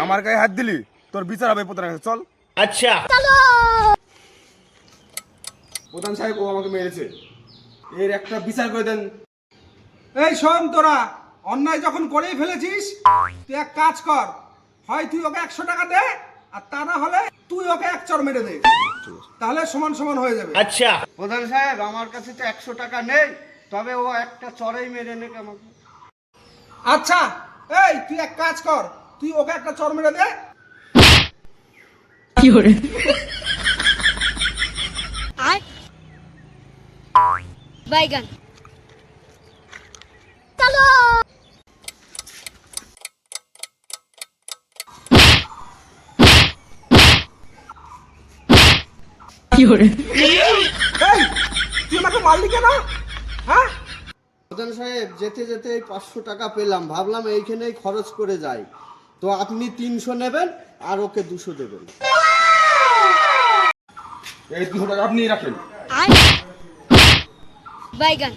আমার গায়ে হাত দিলি, তোর বিচার হবে প্রধানের কাছে, চল। আচ্ছা প্রধান সাহেব ও আমাকে মেরেছে, এর একটা বিচার করে দেন। এই শোন, তোরা অন্যায় যখন করেই ফেলেছিস, তুই এক কাজ কর, হয় তুই ওকে 100 টাকা দে, আর তা না হলে তুই ওকে এক চড় মেরে দে, তাহলে সমান সমান হয়ে যাবে। আচ্ছা প্রধান সাহেব আমার কাছে তো 100 টাকা নেই, তবে ও একটা চড়াই মেরে নেক আমাকে। আচ্ছা, এই তুই এক কাজ কর, তুই ওকে একটা চড় মেরে দে। বাইগান চলো। এই তুই আমাকে মারলি কেন? হ্যাঁ, প্রধান সাহেব যেতে যেতে এই 500 টাকা পেলাম, ভাবলাম এইখানেই খরচ করে যাই, তো আপনি 300 নেবেন আর ওকে 200 দেবেন। এই 200 টাকা আপনি রাখেন। বাইগান